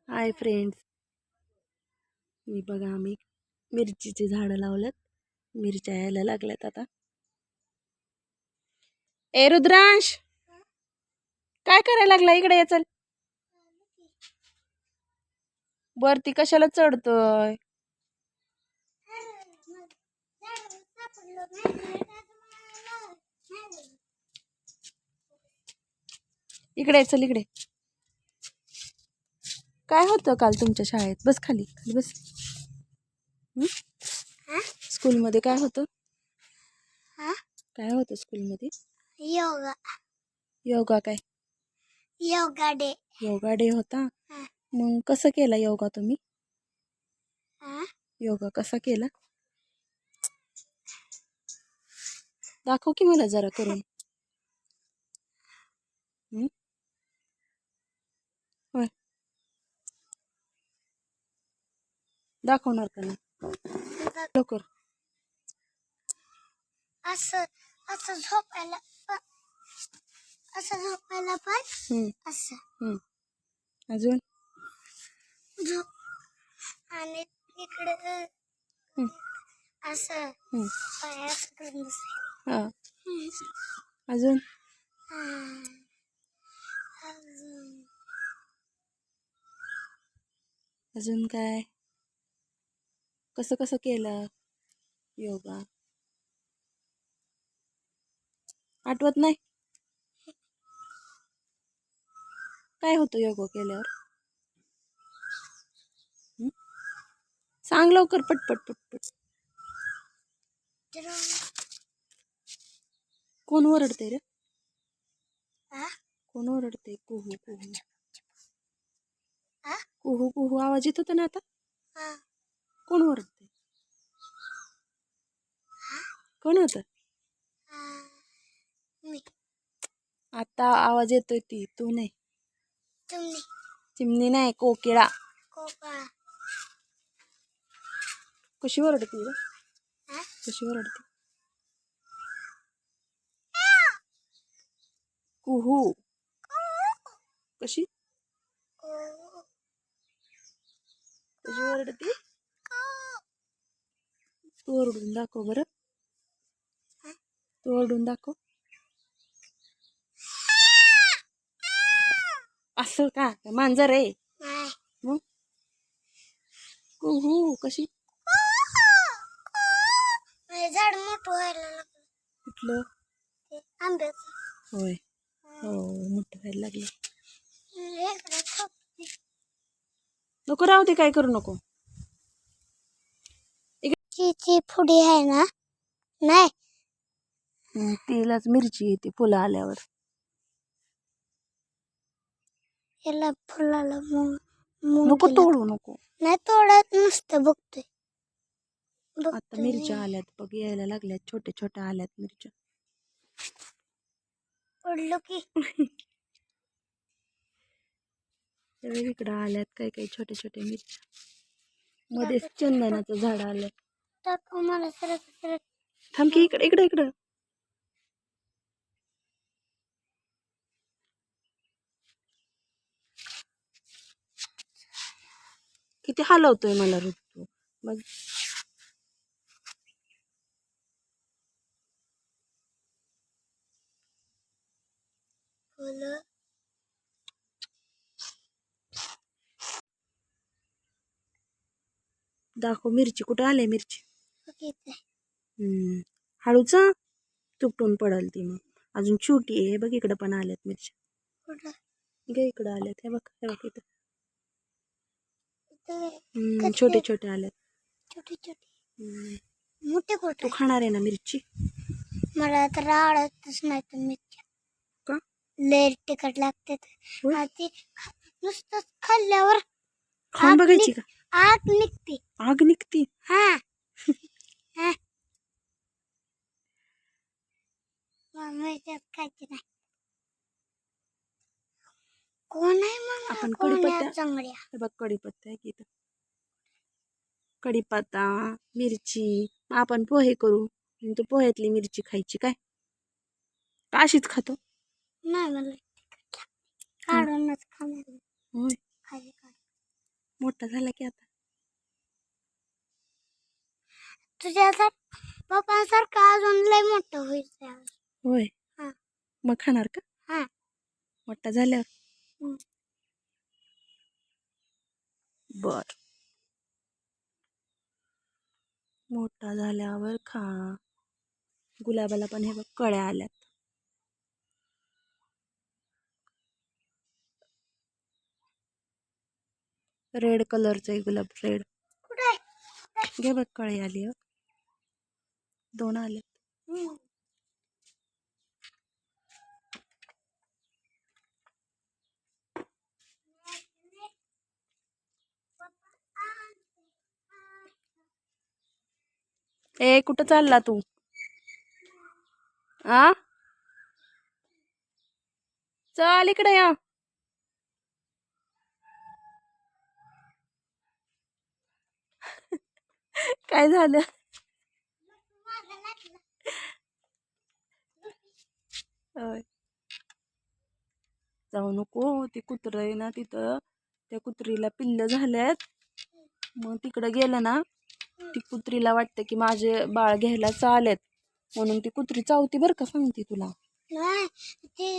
Hi friends, मी बघा आम्ही मिरचीची झाडं लावल्यात. मिरच्या यायला लागल्यात आता. ए रुद्रांश, काय करायला लागला? इकडे ये चल. वरती कशाला चढतोय? इकडे ये चल, इकडे. काय होतं काल तुमच्या शाळेत? बस खाली खाली बस. स्कूलमध्ये काय होतं? काय होतं स्कूलमध्ये? योगा. योगा काय? योगा डे. योगा डे होता. मग कसं केला योगा तुम्ही? योगा कसा केला? दाखव की मला जरा करून. होय, दाखवणार का नाही? लवकर. असं असं झोपायला पण असं. अजून झोप आणि इकडे असं पाय असं करून बसायचं. हा. अजून अजून काय? कसं कसं केलं योगा? आठवत नाही? काय होतं योगा केल्यावर? सांग लवकर, पटपट पटपट. कोण ओरडते रे? कोण ओरडते? कुहू कुहू कुहू कुहू आवाज येत होता ना आता? कोण ओरडते? कोण होत? आता आवाज येतोय ती, तू नाही. चिमणी नाही, कोकिळा. कशी ओरडते रे? कशी ओरडते? कुहू. कशी कशी ओरडते? तू ओरडून दाखव बरं. तू ओरडून दाखव. असं का? मांजर आहे मग? कुहू कशी? झाड मोठं व्हायला लागलं. कुठलं? आंब्याचं. होय, हो मोठं व्हायला लागलं. नको राहू दे, काय करू नको. ची फुडी आहे ना? नाही, तिलाच मिरची येते फुलं आल्यावर. याला फुलाला नको तोडू नको. नाही तोडत, नुसतं बघतोय. आता मिरच्या आल्यात बघ, यायला लागल्यात, छोट्या छोट्या आल्यात मिरच्या. पडलो की. इकडं आल्यात काही काही छोट्या छोट्या मिरच्या. मध्ये चंदनाचं झाड आलं. मला सरक. थांब की, इकडे इकडे इकडं. किती हलवतोय मला ऋतू मग. दाखव मिरची, कुठं आले मिरची? हळूच तुटून पडल ती मग. अजून छोटी आहे बघ, इकडं पण आल्यात मिरच्या. गे इकडं आल्यात, हे बघ हे बघ इथं. छोटे छोटे आल्यात. छोटे मोठे कुठे? तू खाणार आहे ना मिरची? मला तर आवडतच नाही तर मिरच्या. का? लय तिखट लागते. नुसतं खाल्ल्यावर खाऊन बघायची का? आग निघते. आग निघते? हा. मिरच्याच खायची नाही. कोण आहे मग? आपण कढीपत्ता, चांगल्या. हे बघ कढीपत्ता आहे की इथं. कढीपत्ता, मिरची. आपण पोहे करू, तू पोह्यातली मिरची खायची काय? का अशीच खातो? नाही, मला काढूनच खाणार. होय. मोठा झाला की आता. तुझ्यासारखं पप्पांसारखं अजून लय मोठं व्हायचं. होय. हा. मग खाणार का हा. मोठा झाल्यावर? हम्म. बर, मोठा झाल्यावर खा. गुलाबाला पण हे बघ कळ्या आल्यात. रेड कलरचं आहे गुलाब, रेड. कुठे? घे बघ कळी आली. 2 आल्यात. ए कुठं चालला तू? आ चल इकडे या. काय झालं? होय. जाऊ नको, ती कुत्र आहे ना तिथं, त्या कुत्रीला पिल्ल झाल्यात. मग तिकडं गेलं ना, ती कुत्रीला वाटतं की माझे बाळ घ्यायला चालेत, म्हणून ती कुत्री चावती बरं का, सांगते तुला. नाही, ते